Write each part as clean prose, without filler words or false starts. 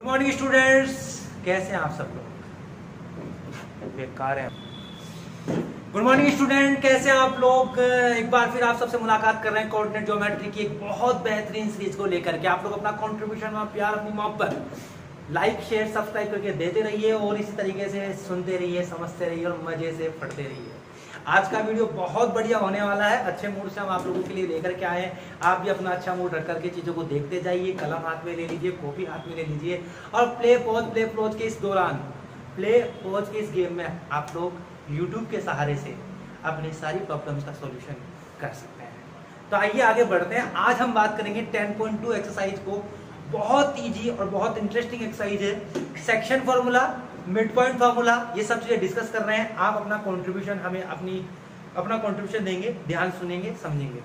Morning students, कैसे हैं आप सब लोग? बेकार हैं। गुड मॉर्निंग स्टूडेंट, कैसे हैं आप लोग? एक बार फिर आप सबसे मुलाकात कर रहे हैं कोऑर्डिनेट ज्योमेट्री की एक बहुत बेहतरीन सीरीज को लेकर के। आप लोग अपना कंट्रीब्यूशन और प्यार, अपनी मोहब्बत लाइक शेयर सब्सक्राइब करके देते रहिए और इसी तरीके से सुनते रहिए, समझते रहिए और मजे से पढ़ते रहिए। आज का वीडियो बहुत बढ़िया होने वाला है। अच्छे मूड से हम आप लोगों के लिए लेकर के आए हैं। आप भी अपना अच्छा मूड रख करके चीजों को देखते जाइए। कलम हाथ में ले लीजिए, कॉपी हाथ में ले लीजिए और प्ले पॉज के इस दौरान, प्ले पॉज के इस गेम में आप लोग YouTube के सहारे से अपनी सारी प्रॉब्लम्स का सॉल्यूशन कर सकते हैं। तो आइए आगे बढ़ते हैं। आज हम बात करेंगे 10.2 एक्सरसाइज को। बहुत इजी और बहुत इंटरेस्टिंग एक्सरसाइज है। Section formula, mid point formula, ये सब चीजें डिस्कस कर रहे हैं। आप अपना कंट्रीब्यूशन हमें अपना कंट्रीब्यूशन देंगे, ध्यान सुनेंगे, समझेंगे।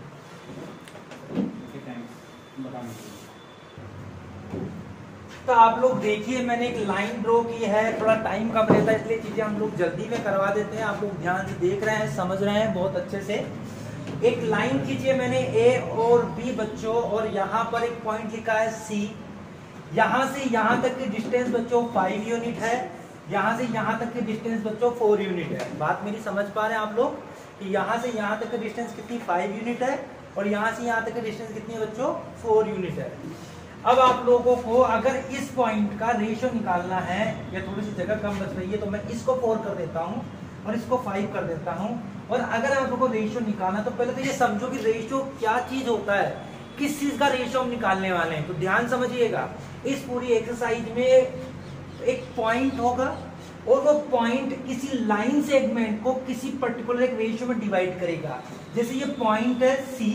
तो आप लोग देखिए, मैंने एक लाइन ड्रॉ की है। थोड़ा टाइम कम रहता है इसलिए चीजें हम लोग जल्दी में करवा देते हैं। आप लोग ध्यान से देख रहे हैं, समझ रहे हैं बहुत अच्छे से। एक लाइन खींचिए मैंने A और B बच्चों, और यहाँ पर एक पॉइंट लिखा है C। यहाँ से यहाँ तक की डिस्टेंस बच्चों 5 यूनिट है। यहाँ से यहाँ तक की डिस्टेंस बच्चों 4 यूनिट है। बात मेरी समझ पा रहे हैं आप लोग कि यहाँ से यहाँ तक की डिस्टेंस कितनी 5 यूनिट है और यहाँ से यहाँ तक की डिस्टेंस कितनी है बच्चों 4 यूनिट है। अब आप लोगों को अगर इस पॉइंट का रेशियो निकालना है, या थोड़ी सी जगह कम बच रही है तो मैं इसको 4 कर देता हूँ और इसको 5 कर देता हूँ। और अगर आप लोगों को रेशियो निकालना तो पहले तो ये समझो कि रेशियो क्या चीज होता है, किस चीज का रेशियो हम निकालने वाले हैं। तो ध्यान समझिएगा, इस पूरी एक्सरसाइज में एक पॉइंट होगा और वो पॉइंट किसी लाइन सेगमेंट को किसी पर्टिकुलर एक रेशियो में डिवाइड करेगा। जैसे ये पॉइंट है C,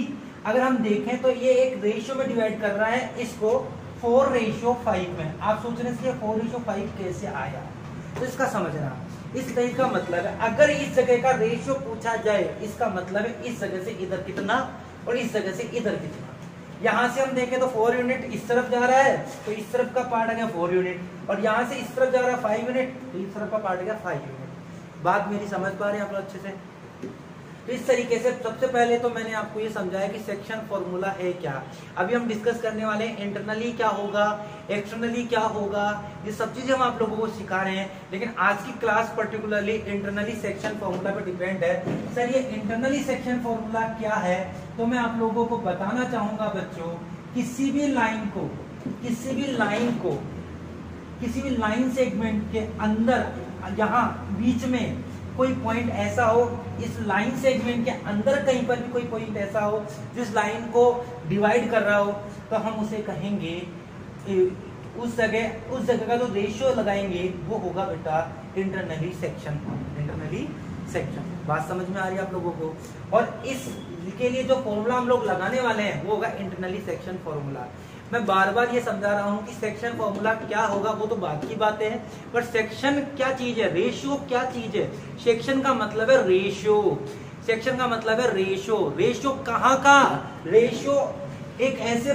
अगर हम देखें तो ये एक रेशियो में डिवाइड कर रहा है इसको 4:5 में। आप सोच रहे हैं 4:5 कैसे आया, तो इसका समझना। इस तरीके का मतलब है, अगर इस जगह का रेशियो पूछा जाए, इसका मतलब है इस जगह से इधर कितना और इस जगह से इधर कितना। यहाँ से हम देखें तो 4 यूनिट इस तरफ जा रहा है तो इस तरफ का पार्ट आ गया 4 यूनिट, और यहाँ से इस तरफ जा रहा है 5 यूनिट तो इस तरफ का पार्ट आ गया 5 यूनिट। बात मेरी समझ पा रहे हैं आप लोग अच्छे से? तो इस तरीके से सबसे पहले तो मैंने आपको ये समझाया कि सेक्शन फॉर्मूला है क्या। अभी हम डिस्कस करने वाले हैं इंटरनली क्या होगा, एक्सटर्नली क्या होगा। ये सब चीजें हम आप लोगों को सिखा रहे हैं, लेकिन आज की class particularly internally section formula पे डिपेंड है। सर ये इंटरनली सेक्शन फॉर्मूला क्या है, तो मैं आप लोगों को बताना चाहूंगा बच्चों, किसी भी लाइन सेगमेंट के अंदर, यहाँ बीच में कोई पॉइंट ऐसा हो, इस लाइन सेगमेंट के अंदर कहीं पर भी कोई पॉइंट ऐसा हो जिस लाइन को डिवाइड कर रहा हो, तो हम उसे कहेंगे, उस जगह का जो रेशियो लगाएंगे वो होगा बेटा इंटरनली सेक्शन। बात समझ में आ रही है आप लोगों को? और इसके लिए जो फॉर्मूला हम लोग लगाने वाले हैं वो होगा इंटरनली सेक्शन फॉर्मूला। मैं बार बार ये समझा रहा हूँ कि सेक्शन फॉर्मूला क्या होगा वो तो बात की बातें हैं, पर सेक्शन क्या चीज है, रेशियो क्या चीज है। सेक्शन का मतलब है रेशियो, सेक्शन का मतलब है रेशियो। रेशियो कहाँ का? रेशियो एक ऐसे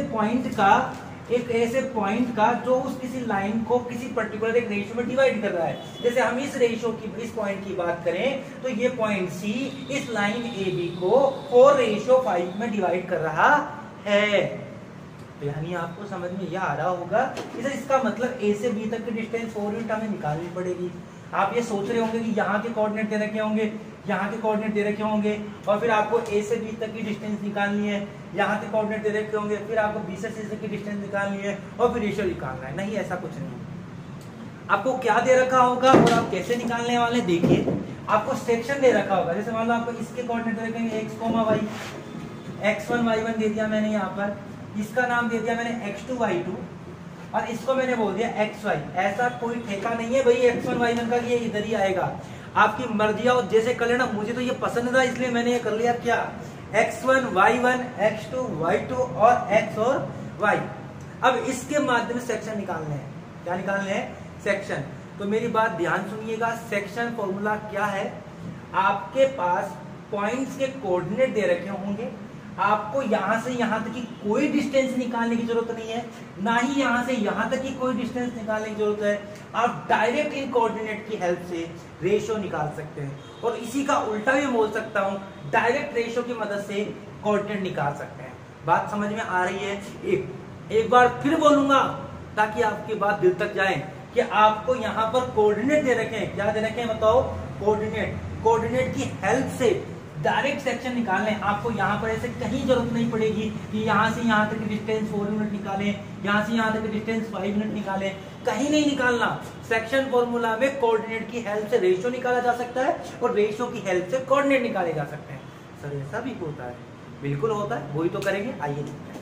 पॉइंट का जो उस किसी लाइन को किसी पर्टिकुलर एक रेशियो में डिवाइड कर रहा है। जैसे हम इस रेशियो की, इस पॉइंट की बात करें तो ये पॉइंट C इस लाइन AB को 4:5 में डिवाइड कर रहा है। यानी आपको समझ में यह आ रहा होगा कि इसका मतलब A से B तक की डिस्टेंस 4 यूनिट हमें निकालनी पड़ेगी। आप ये सोच रहे होंगे कि यहाँ के कोऑर्डिनेट दे रखे होंगे, यहाँ के कोऑर्डिनेट दे रखे होंगे, और फिर आपको A से B तक की डिस्टेंस निकालनी है। यहाँ के कोऑर्डिनेट दे रखे होंगे, फिर आपको B से C तक की डिस्टेंस निकालनी है और फिर रेशियो निकालना है। नहीं, ऐसा कुछ नहीं। आपको क्या दे रखा होगा और आप कैसे निकालने वाले, देखिए आपको सेक्शन दे रखा होगा। जैसे मान लो आपको इसके कोऑर्डिनेट दे रखे x, y, x1 y1 दे दिया मैंने, यहाँ पर इसका नाम दे दिया मैंने x2 y2, और इसको मैंने बोल दिया xy। ऐसा कोई ठेका नहीं है भाई x1 y1 का, ये इधर ही आएगा। आपकी मर्जी और जैसे कर लेना। मुझे तो ये पसंद था इसलिए मैंने ये कर लिया। क्या? x1 y1 x2 y2 और x और y। अब इसके माध्यम से सेक्शन निकालने हैं। क्या निकालने हैं? सेक्शन। तो मेरी बात ध्यान सुनिएगा, सेक्शन फॉर्मूला क्या है। आपके पास पॉइंट्स के कोऑर्डिनेट दे रखे होंगे, आपको यहां से यहां तक की कोई डिस्टेंस निकालने की जरूरत नहीं है, ना ही यहां से यहां तक की कोई डिस्टेंस निकालने की जरूरत है। आप डायरेक्ट इन कोऑर्डिनेट की हेल्प से रेशियो निकाल सकते हैं, और इसी का उल्टा भी बोल सकता हूं, डायरेक्ट रेशियो की मदद से कोऑर्डिनेट निकाल सकते हैं। बात समझ में आ रही है? एक बार फिर बोलूंगा, ताकि आपकी बात दिल तक जाए कि आपको यहाँ पर कोऑर्डिनेट दे रखे हैं। क्या दे रखे हैं बताओ? कोऑर्डिनेट। कोऑर्डिनेट की हेल्प से डायरेक्ट सेक्शन निकालने, आपको यहाँ पर ऐसे कहीं जरूरत नहीं पड़ेगी कि यहाँ से यहाँ तक डिस्टेंस 4 यूनिट निकालें, यहाँ से यहाँ तक डिस्टेंस 5 यूनिट निकालें, कहीं नहीं निकालना। सेक्शन फॉर्मूला में कोऑर्डिनेट की हेल्प से रेशियो निकाला जा सकता है और रेशियो की हेल्प से कोऑर्डिनेट निकाले जा सकते हैं। सर ऐसा भी होता है? बिल्कुल होता है, वही तो करेंगे। आइए देखते हैं।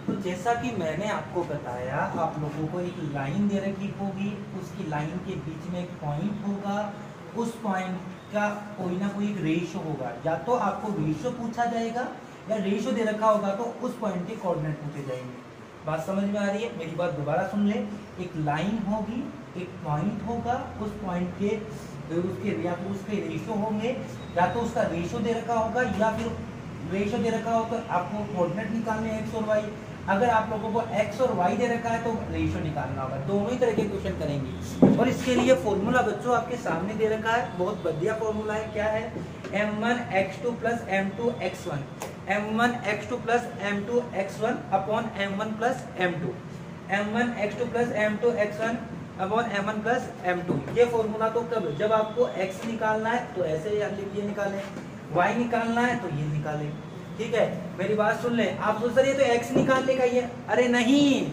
तो जैसा कि मैंने आपको बताया, आप लोगों को एक लाइन दे रखी होगी, उसकी लाइन के बीच में एक पॉइंट होगा, उस पॉइंट का कोई ना कोई एक रेशियो होगा। या तो आपको रेशियो पूछा जाएगा या रेशियो दे रखा होगा तो उस पॉइंट के कोऑर्डिनेट पूछे जाएंगे। बात समझ में आ रही है? मेरी बात दोबारा सुन ले। एक लाइन होगी, एक पॉइंट होगा, उस पॉइंट के उसके या तो उसके रेशियो होंगे, या तो उसका रेशियो दे रखा होगा या फिर रेशियो दे रखा हो तो आपको कोऑर्डिनेट निकालने एक्स और वाई। अगर आप लोगों को एक्स और वाई दे रखा है तो रेशियो निकालना होगा। दोनों ही तरह के क्वेश्चन करेंगे और इसके लिए फॉर्मूला बच्चों आपके सामने दे रखा है। बहुत बढ़िया फॉर्मूला है। क्या है? m1 x2 plus m2 x1, m1 x2 plus m2 x1 upon m1 plus m2, m1 x2 plus m2 x1 upon m1 plus m2। ये फॉर्मूला तो कब? जब आपको x निकालना है तो ऐसे ये निकालें, y निकालना है तो ये निकालें। ठीक है, मेरी बात सुन ले। आप सोच रहे तो x निकालने का ये, अरे नहीं,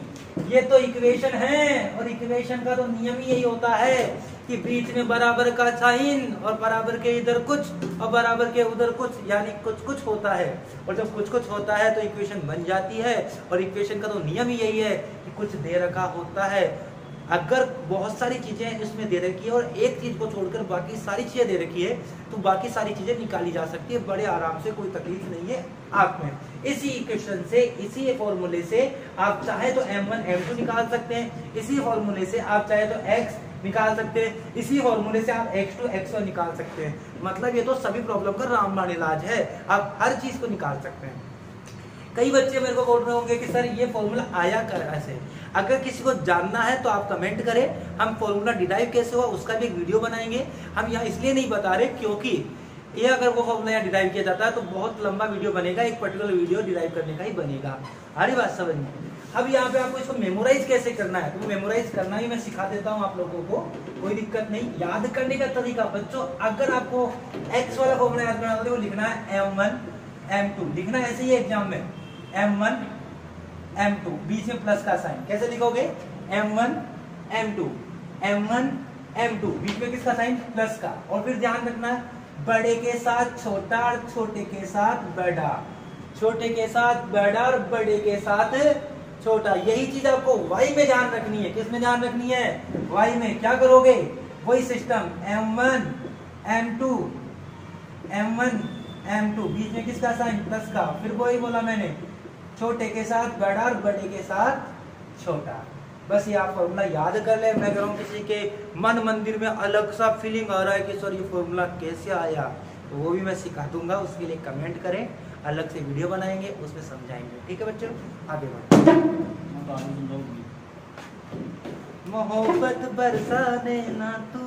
ये तो इक्वेशन है और इक्वेशन का तो नियम ही यही होता है कि बीच में बराबर का साइन और बराबर के इधर कुछ और बराबर के उधर कुछ, यानी कुछ कुछ होता है। और जब कुछ कुछ होता है तो इक्वेशन बन जाती है और इक्वेशन का तो नियम ही यही है कि कुछ दे रखा होता है। अगर बहुत सारी चीजें इसमें दे रखी है और एक चीज को छोड़कर बाकी सारी चीजें दे रखी है तो बाकी सारी चीजें निकाली जा सकती है बड़े आराम से, कोई तकलीफ नहीं है आप में। इसी इक्वेशन से, इसी फॉर्मूले से आप चाहे तो m1 m2 निकाल सकते हैं, इसी फॉर्मूले से आप चाहे तो x निकाल सकते हैं, इसी फॉर्मूले से आप x2 x1 निकाल सकते हैं। मतलब ये तो सभी प्रॉब्लम का रामबाण इलाज है, आप हर चीज को निकाल सकते हैं। कई बच्चे मेरे को बोल रहे होंगे कि सर ये फॉर्मूला आया कैसे? अगर किसी को जानना है तो आप कमेंट करें, हम फॉर्मूला डिराइव कैसे हुआ उसका भी एक वीडियो बनाएंगे। हम यहाँ इसलिए नहीं बता रहे क्योंकि ये अगर वो फॉर्मूला यहाँ डिराइव किया जाता है तो बहुत लंबा वीडियो बनेगा, एक पर्टिकुलर वीडियो डिराइव करने का ही बनेगा। हरी बात समझ में? अब यहाँ पे आपको इसको मेमोराइज कैसे करना है तो मेमोराइज करना ही मैं सिखा देता हूँ आप लोगों को, कोई दिक्कत नहीं। याद करने का तरीका बच्चों, अगर आपको एक्स वाला फॉर्मूला याद करना है वो लिखना है m1 m2, लिखना ऐसे ही एग्जाम में m1 m2, बीच में प्लस का साइन। कैसे लिखोगे? m1 m2, m1 m2, बीच में किसका साइन? प्लस का। और फिर ध्यान रखना है बड़े के साथ छोटा और छोटे के साथ बड़ा, छोटे के साथ बड़ा और बड़े के साथ छोटा। यही चीज आपको y में ध्यान रखनी है। किस में ध्यान रखनी है? y में। क्या करोगे? वही system m1 m2, m1 m2, बीच में किसका साइन? प्लस का। फिर वही बोला मैंने, छोटे के साथ बड़ा और बड़े के साथ छोटा। बस ये आप फॉर्मूला याद कर ले। मैं कह रहा हूँ किसी के मन मंदिर में अलग सा फीलिंग आ रहा है कि सर ये फॉर्मूला कैसे आया, तो वो भी मैं सिखा दूंगा। उसके लिए कमेंट करें, अलग से वीडियो बनाएंगे, उसमें समझाएंगे। ठीक है बच्चों, आगे बढ़ो। मोहब्बत बरसाने ना तू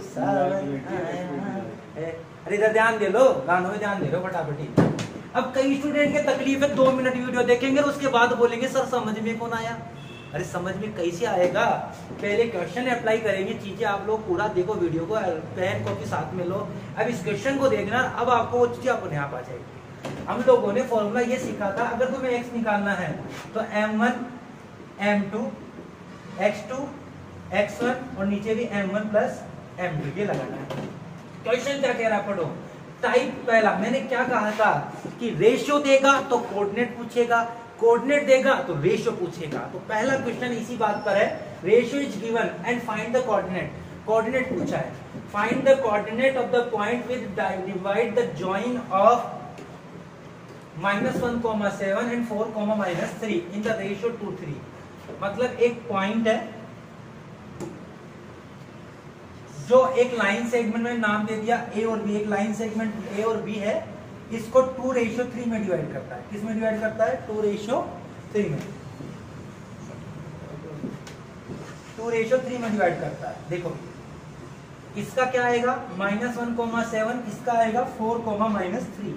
सावन आया। अरे इधर ध्यान दे लो, गानों में ध्यान दे लो फटाफटी। अब कई स्टूडेंट के तकलीफ है 2 मिनट वीडियो देखेंगे उसके बाद बोलेंगे सर समझ में कौन आया। अरे समझ में कैसे आएगा? पहले क्वेश्चन अप्लाई करेंगे, चीजें आप लोग पूरा देखो, वीडियो को पेन कॉपी साथ में लो। अब इस क्वेश्चन को देखना, अब आपको वो चीजें अपने आप आ जाएगी। हम लोगों ने फॉर्मूला ये सीखा था, अगर तुम्हें x निकालना है तो m1 m2 x2 x1 और नीचे भी m1 प्लस m2 ये लगाना है। क्वेश्चन क्या कह रहा पढ़ो। टाइप पहला मैंने क्या कहा था कि रेशियो देगा तो कोऑर्डिनेट पूछेगा, कोऑर्डिनेट देगा तो रेशियो पूछेगा। तो पहला क्वेश्चन इसी बात पर है, ratio is given and find the coordinate. Coordinate पूछा है, find the coordinate of the point with divide the join of -1,7 and 4,-3 in the ratio 2:3। मतलब एक पॉइंट है जो एक लाइन सेगमेंट में नाम दे दिया ए और बी, एक लाइन सेगमेंट ए और बी है, इसको 2:3 में डिवाइड करता है। किस में डिवाइड करता है? 2:3 में, 2:3 में डिवाइड करता है। देखो इसका क्या आएगा? -1,7, इसका आएगा 4,-3।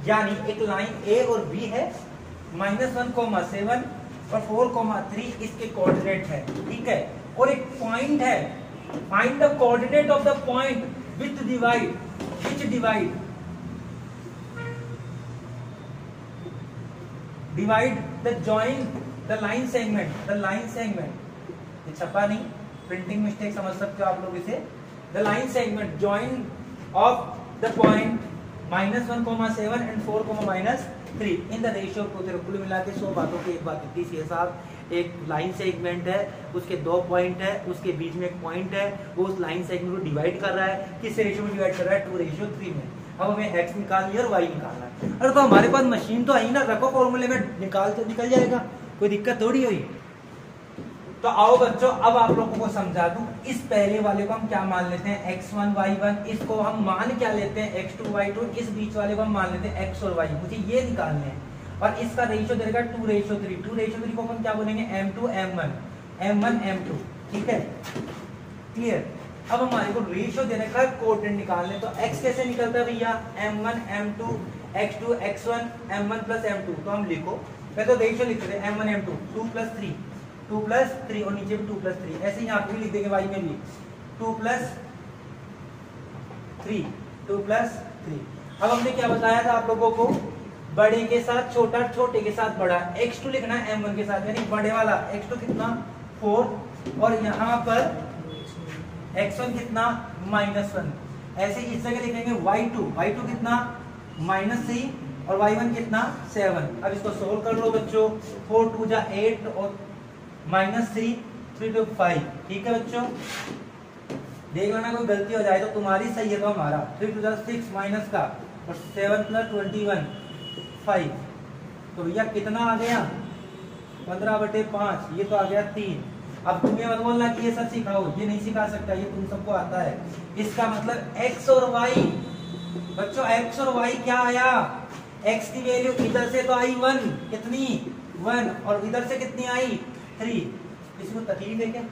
यानी एक लाइन ए और बी है, -1,7 और 4,3 इसके कोऑर्डिनेट है, ठीक है। और एक पॉइंट है, find the coordinate of the point which divide the joint the line segment, ये छपा नहीं, प्रिंटिंग मिस्टेक समझ सकते हो आप लोग इसे। The line segment join of the point -1,7 and 4,-3 in the ratio को। कुल मिला के 100 बातों की एक बात इतनी सी है साहब, एक लाइन सेगमेंट है, उसके 2 पॉइंट है, उसके बीच में एक पॉइंट है, वो उस लाइन सेगमेंट को डिवाइड कर रहा है। किस रेशियो में डिवाइड कर रहा है? 2:3 में। अब हमें x निकालनी है और y निकालना है। अरे तो हमारे पास मशीन तो है ना, रखो फॉर्मूले में, निकल जाएगा, कोई दिक्कत थोड़ी हुई। तो आओ बच्चों, अब आप लोगों को समझा दूं। इस पहले वाले को हम क्या मान लेते हैं? x1 y1, इसको हम मान क्या लेते हैं? x2 y2, इस बीच वाले को हम मान लेते हैं x और y। मुझे ये निकालने हैं और इसका रेशियो देगा 2:3। 2:3 को हम क्या बोलेंगे? m2 m1 m2, ठीक है, क्लियर। अब हमारे को रेशियो देने का कोऑर्डिनेट निकालने, तो x कैसे निकलता है भैया? m1 m2 x2 x1 m1 + m2। तो हम लिखो, मैं तो रेशियो लिख रहे हैं m1 m2 2 + 3 और नीचे भी 2 + 3, ऐसे यहाँ पे भी लिख देंगे y में भी 2 + 3। अब हमने क्या बताया था आप लोगों को? बड़े के साथ छोटा, छोटे के साथ बड़ा। x2 लिखना है m1 के साथ, यानी बड़े वाला x2 कितना 4 और यहाँ पर x1 कितना -1। ऐसे इस जगह लिखेंगे y2 कितना -3 और y1 कितना 7। अब इसको सोल्व कर लो बच्चों, 4 2 जा 8 और -3 3 2 5, ठीक है बच्चों। देख लेना कोई गलती हो जाए तो तुम्हारी सही है तो हमारा। 3 2 जा 6 माइनस का और 7 + 21 5। तो भैया कितना आ गया? 15/5, ये तो आ गया 3। अब तुम्हें मत बोलना कि ये सब सिखाओ, ये नहीं सिखा सकता, ये तुम सबको आता है। इसका मतलब x और y बच्चों, x और y क्या आया? x की वैल्यू इधर से तो आई 1, कितनी 1, और इधर से कितनी आई 3। इसको तकलीफ है क्या?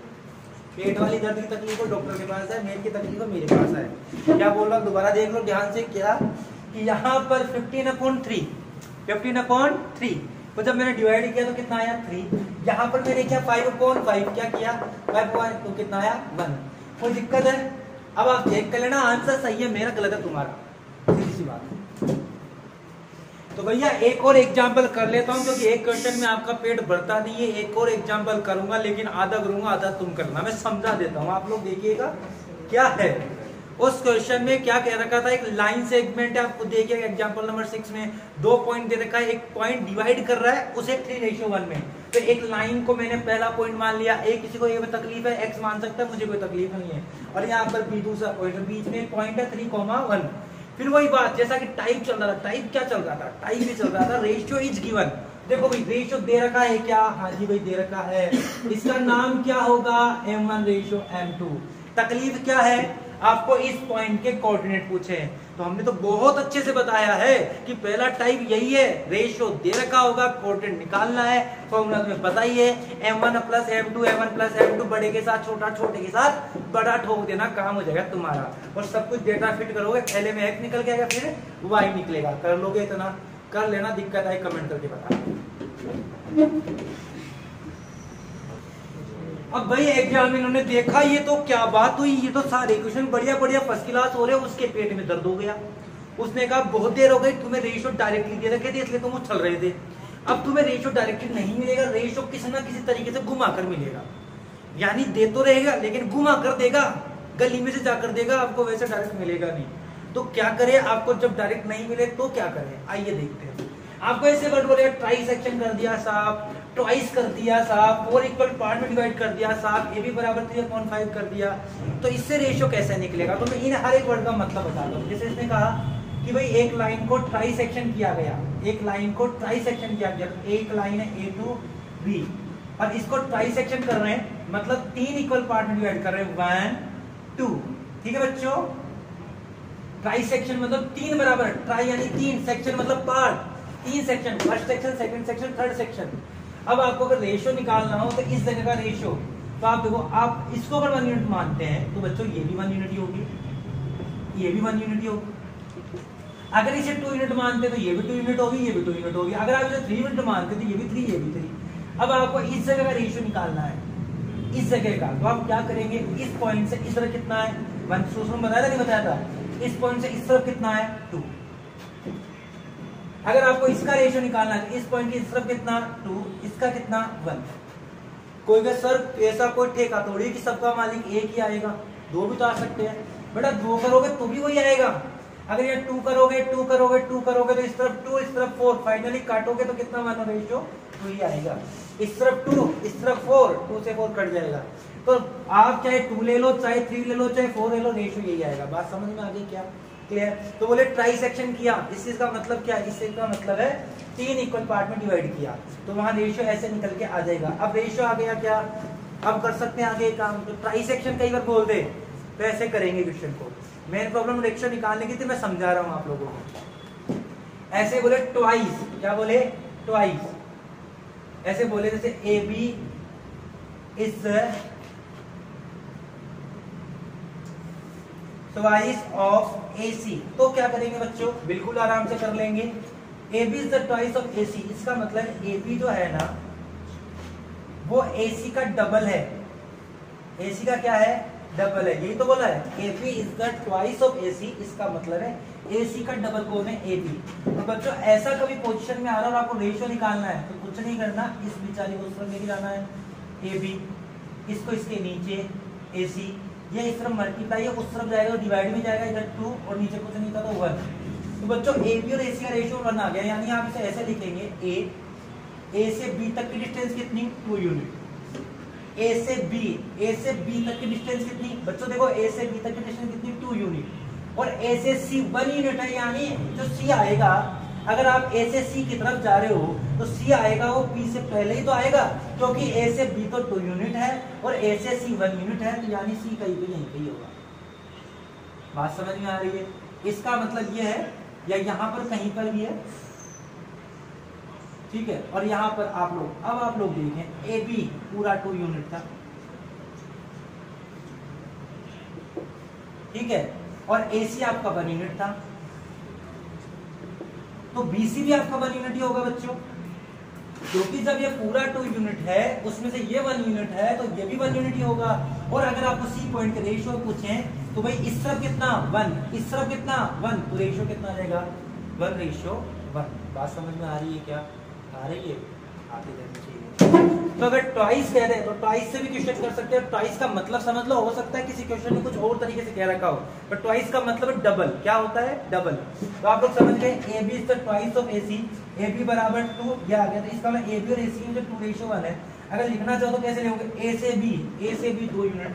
पेट वाली दर्द की तकलीफ को डॉक्टर के पास है, मेल की तकलीफ को मेरे पास है। क्या बोल रहा हूँ दोबारा देख लो ध्यान से, क्या कि यहाँ पर 15/3 तो जब मैंने डिवाइड किया तो कितना आया 3। यहाँ पर मैंने क्या 5/5 क्या किया 5 तो कितना आया 1। कोई दिक्कत है? अब आप चेक कर लेना, आंसर सही है मेरा, गलत है तुम्हारा, सीधी सी बात। तो भैया एक और एग्जाम्पल कर लेता हूँ, क्योंकि एक क्वेश्चन में आपका पेट भरता नहीं है। एक और एग्जाम्पल करूंगा, लेकिन आधा करूंगा आधा तुम करना। मैं समझा देता हूँ, आप लोग देखिएगा क्या है। उस क्वेश्चन में क्या कह रखा था? एक लाइन सेगमेंट है, आपको देखिए एग्जांपल नंबर 6 में 2 पॉइंट दे रखा है, एक पॉइंट डिवाइड कर रहा है उसे 3:1 में। तो एक लाइन को मैंने पहला पॉइंट मान लिया, एक किसी को ये तकलीफ है x मान सकता है, मुझे कोई तकलीफ नहीं है। और यहाँ पर भी दूसरा पॉइंट, बीच में पॉइंट है 3,1। फिर वही बात, जैसा कि टाइप चल रहा था, टाइप क्या चल रहा था? टाइप भी चल रहा था रेशियो इज गिवन। देखो भाई रेशियो दे रखा है क्या? हाँ जी भाई दे रखा है। इसका नाम क्या होगा? m1:m2। तकलीफ क्या है? आपको इस पॉइंट के कोऑर्डिनेट पूछे हैं। तो हमने तो बहुत अच्छे से बताया है कि पहला टाइप यही है, रेशियो दे रखा होगा, कोऑर्डिनेट निकालना है। फॉर्मूला तुम्हें पता ही है, m1 + m2 m1 + m2, बड़े के साथ छोटा, छोटे के साथ बड़ा ठोक देना, काम हो जाएगा तुम्हारा। और सब कुछ डेटा फिट करोगे, पहले में x निकल के आएगा, फिर y निकलेगा। कर लोगे इतना? कर लेना, दिक्कत आई कमेंट करके बता। अब भाई एग्जाम में इन्होंने देखा, ये तो क्या बात हुई, ये तो सारे क्वेश्चन बढ़िया बढ़िया फर्स्ट क्लास हो रहे, उसके पेट में दर्द हो गया। उसने कहा बहुत देर हो गई, तुम्हें रेशियो डायरेक्टली दे रखे थे इसलिए तुम उछल रहे थे। अब तुम्हें रेशियो डायरेक्टली नहीं मिलेगा, रेशियो किसी ना किसी तरीके से घुमा कर मिलेगा। यानी दे तो रहेगा लेकिन घुमा कर देगा, गली में से जाकर देगा, आपको वैसे डायरेक्ट मिलेगा नहीं। तो क्या करे? आपको जब डायरेक्ट नहीं मिले तो क्या करे, आइए देखते हैं। आपको ऐसे वर्ड बोलेगा ट्राई सेक्शन कर दिया साहब, ट्वाइस कर दिया साहब, 4 इक्वल पार्ट में डिवाइड कर दिया साहब, ए बी बराबर 3/5 कर दिया। तो इससे रेशियो कैसे निकलेगा? तो मैं इन हर एक वर्ड का मतलब बता दूं। जैसे इसने कहा कि भाई एक लाइन को ट्राई सेक्शन किया गया, एक लाइन को ट्राई सेक्शन किया गया, एक लाइन है A to B और इसको ट्राई सेक्शन कर रहे हैं, मतलब 3 इक्वल पार्ट में डिवाइड कर रहे हैं, 1 2। ठीक है बच्चों, ट्राई सेक्शन मतलब 3 बराबर, ट्राई यानी 3, सेक्शन मतलब part, 3 section, first section, second section, third section. अब आपको अगर रेशियो निकालना हो तो इस जगह का रेशियो, तो आप देखो, आप इसको अगर 1 यूनिट मानते हैं तो बच्चों ये भी 1 यूनिट ही होगी, ये भी 1 यूनिट ही होगी। अगर इसे 2 यूनिट मानते तो ये भी 2 यूनिट होगी, ये भी 2 यूनिट होगी। अगर आप इसे 3 यूनिट मानते तो ये भी 3, ये भी 3। अब आपको इस जगह का रेशियो निकालना है, इस जगह का। तो आप क्या करेंगे, इस पॉइंट से इस तरफ कितना है 1, सूत्र में बताया था नहीं बताया था, इस पॉइंट से इस तरफ कितना है 2। अगर आपको इसका रेशियो निकालना है, इस पॉइंट की इस तरफ कितना 2, इसका कितना 1। कोई भी सर ऐसा कोई ठेका थोड़ी कि सबका मालिक एक ही आएगा, 2 भी तो आ सकते हैं। बेटा 2 करोगे तो भी वही आएगा। अगर ये 2 करोगे 2 करोगे 2 करोगे तो इस तरफ 2 इस तरफ 4, फाइनली काटोगे तो कितना मानो रेशियो 2 ही आएगा। इस तरफ 2 इस तरफ 4, 2 से 4 कट जाएगा। तो आप चाहे 2 ले लो, चाहे 3 ले लो, चाहे 4 ले लो, रेशियो यही आएगा। बात समझ में आ गई क्या? क्लियर? तो बोले ट्राई सेक्शन किया, इस चीज का मतलब क्या है, इस चीज का मतलब है 3 इक्वल पार्ट में डिवाइड किया तो वहां रेशियो ऐसे निकल के आ जाएगा। अब रेशियो आ गया क्या, अब कर सकते हैं आगे काम। तो ट्राई सेक्शन कई बार बोल दे तो ऐसे करेंगे क्वेश्चन को। मेन प्रॉब्लम रेशियो निकालने की थी, मैं समझा रहा हूं आप लोगों को। ऐसे बोले ट्वाइस, क्या बोले ट्वाइस, ऐसे बोले जैसे A B is twice of A C. तो क्या करेंगे बच्चों, बिल्कुल आराम से कर लेंगे। A B is the twice of A C, इसका मतलब ए बी जो है ना वो ए सी का डबल है। ए सी का क्या है, डबल है, यही तो बोला है। A B is the twice of A C, इसका मतलब है ए सी का डबल कौन है, ए बी। तो बच्चों ऐसा कभी पोजीशन में आ रहा है और आपको रेशियो निकालना है तो कुछ नहीं करना, इस बेचारे को उस तरफ लेके जाना है ए बी, इसको इसके नीचे ए सी, ये इस तरफ मल्टीप्लाई है, उस तरफ जाएगा डिवाइड में जाएगा, इधर 2 और नीचे कुछ नहीं था तो 1। तो बच्चों ए बी और ए सी का रेशियो 1 आ गया, यानी आप इसे ऐसे लिखेंगे ए से बी तक की डिस्टेंस कितनी 2 यूनिट। ए से बी तक की डिस्टेंस कितनी बच्चों, देखो ए से बी तक की डिस्टेंस कितनी 2 यूनिट और ए से सी 1 यूनिट है। यानी जो सी आएगा, अगर आप ए से सी की तरफ जा रहे हो तो सी आएगा वो बी से पहले ही तो आएगा, क्योंकि ए से बी तो 2 यूनिट है और ए से सी 1 यूनिट है, तो यानी सी कहीं पे यहीं पे ही होगा। बात समझ में आ रही है? इसका मतलब ये है, या यहां पर कहीं पर भी है, ठीक है। और यहां पर अब आप लोग देखें ए बी पूरा 2 यूनिट था, ठीक है, और ए सी आपका 1 यूनिट था, तो बी सी भी आपका 1 यूनिट ही होगा बच्चों, क्योंकि जब ये पूरा 2 यूनिट है उसमें से ये 1 यूनिट है तो ये भी 1 यूनिट ही होगा। और अगर आपको सी पॉइंट के रेशियो पूछें तो भाई इस तरफ कितना 1, इस तरफ कितना 1, तो रेशियो कितना आ जाएगा 1:1। बात समझ में आ रही है क्या? आ रही है, आती रहनी चाहिए। तो अगर ट्वाइस कह रहे हैं तो ट्वाइस से भी क्वेश्चन कर सकते हैं। ट्वाइस का मतलब समझ लो, हो सकता है किसी क्वेश्चन में कुछ और तरीके से कह रखा हो, पर ट्वाइस का मतलब डबल। क्या होता है? डबल। तो आप लोग समझ गए A B is the twice of A C, A B बराबर 2, ये आ गया। तो इसका मतलब ए बी और ए सी में जो 2:1 है, अगर लिखना चाहो तो कैसे लिखोगे, ए से बी 2 यूनिट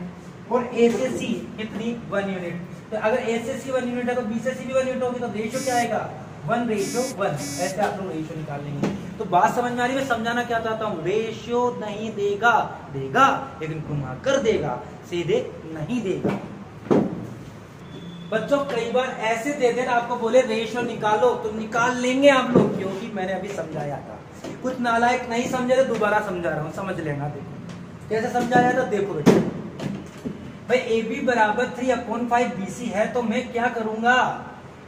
और ए से सी कितनी 1 यूनिट। तो अगर ए से सी 1 यूनिट है तो बी से सी भी 1 यूनिट होगी, तो रेशियो क्या आएगा 1:1। ऐसे आप लोग रेशियो निकाल लेंगे। तो बात समझ में आ रही है? मैं समझाना क्या चाहता हूँ, रेशियो नहीं देगा लेकिन घुमा कर देगा, सीधे नहीं देगा। बच्चों कई बार ऐसे दे देना आपको बोले रेशियो निकालो तो निकाल लेंगे आप लोग, क्योंकि मैंने अभी समझाया था। कुछ नालायक नहीं समझे तो दोबारा समझा रहा हूँ, समझ लेना। देखो कैसे समझाया था, देखो बेटा भाई ए बी बराबर 3/5 BC है, तो मैं क्या करूंगा,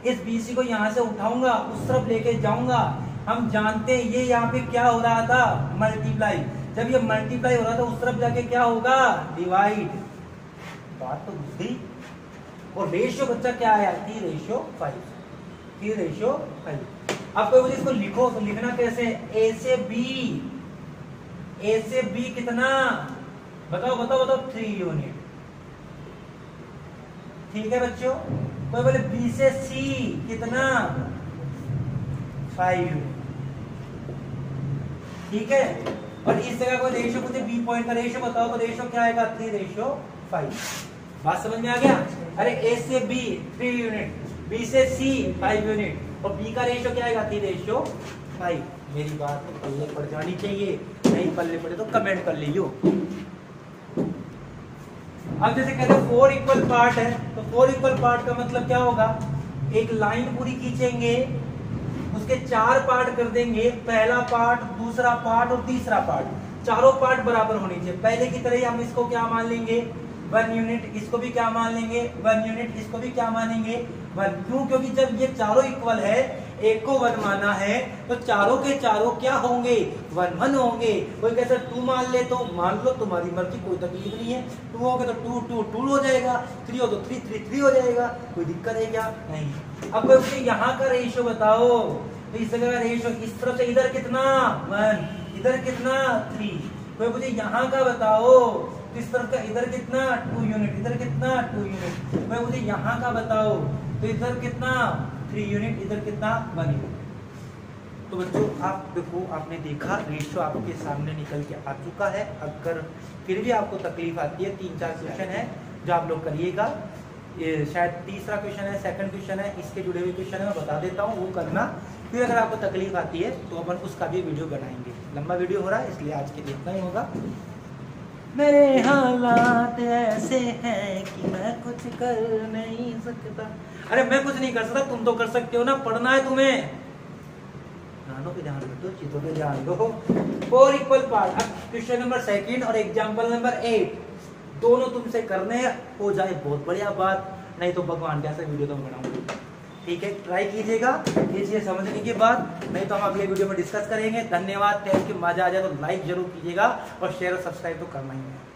इस BC को यहाँ से उठाऊंगा, उस तरफ लेके जाऊंगा। हम जानते हैं ये यहाँ पे क्या हो रहा था, मल्टीप्लाई। जब ये मल्टीप्लाई हो रहा था उस तरफ जाके क्या होगा, डिवाइड। बात तो बुझ गई। और रेशियो बच्चा क्या आया, 3:5। अब कोई मुझे इसको लिखो तो लिखना कैसे, ए से बी कितना बताओ 3 यूनिट, ठीक है बच्चों। कोई बोले बी से सी कितना 5 यूनिट, ठीक है। और इस जगह कोई रेशियो पूछे बी पॉइंट का रेशियो बताओ तो रेशियो क्या आएगा 3:5। बात समझ में आ गया? अरे ए से बी 3 यूनिट, बी से सी 5 यूनिट और बी का रेशियो क्या आएगा 3:5। मेरी बात तो पल्ले पड़ जानी चाहिए, नहीं पल्ले पड़े तो कमेंट कर लीजिए। अब जैसे कहते हैं 4 इक्वल पार्ट है, तो 4 इक्वल पार्ट का मतलब क्या होगा, एक लाइन पूरी खींचेंगे, उसके 4 पार्ट कर देंगे, पहला पार्ट, दूसरा पार्ट और तीसरा पार्ट, चारों पार्ट बराबर होने चाहिए। पहले की तरह ही हम इसको क्या मान लेंगे 1 यूनिट, इसको भी क्या मान लेंगे 1 यूनिट, इसको भी क्या मानेंगे 1। क्यों? क्योंकि जब ये चारों इक्वल है, एक को 1 माना है, तो चारों के चारों क्या होंगे? 1 1 होंगे। कोई कहता 2 मान ले तो मान लो, तुम्हारी मर्जी, कोई तकलीफ नहीं है। 2 हो गया तो 2 2 2 हो जाएगा, 3 हो तो 3 3 3 हो जाएगा, कोई दिक्कत है क्या? नहीं। अब कोई मुझे यहाँ का रेशियो बताओ, तो इस जगह रेशियो इस तरफ से इधर कितना 1, इधर कितना 3। कोई मुझे यहाँ का बताओ, तो इस तरफ का इधर कितना 2 यूनिट, इधर कितना 2 यूनिट। कोई मुझे यहाँ का बताओ, तो इधर कितना 3 यूनिट, इधर कितना 1 यूनिट। तो बच्चों आप देखो, आपने देखा रेशियो आपके सामने निकल के आ चुका है। अगर फिर भी आपको तकलीफ आती है, 3-4 क्वेश्चन है जो आप लोग करिएगा। ये शायद तीसरा क्वेश्चन है, सेकंड क्वेश्चन है, इसके जुड़े हुए क्वेश्चन है, मैं बता देता हूँ, वो करना। फिर अगर आपको तकलीफ आती है तो अपन उसका भी वीडियो बनाएंगे। लंबा वीडियो हो रहा है इसलिए आज के लिए इतना ही होगा। मेरे हालात ऐसे हैं कि मैं कुछ कर नहीं सकता। अरे मैं कुछ नहीं कर सकता, तुम तो कर सकते हो ना, पढ़ना है तुम्हें। गानों पे ध्यान दो, चीजों पे ध्यान दो। 4 इक्वल पार्ट। अब क्वेश्चन नंबर 2 और एग्जाम्पल नंबर 8 दोनों तुमसे करने हो जाए बहुत बढ़िया बात, नहीं तो भगवान कैसे वीडियो तो बनाऊंगा। ठीक है, ट्राई कीजिएगा ये चीजें समझने के बाद, नहीं तो हम अगले वीडियो में डिस्कस करेंगे। धन्यवाद, थैंक यू। मजा आ जाए तो लाइक जरूर कीजिएगा और शेयर और सब्सक्राइब तो करना ही है।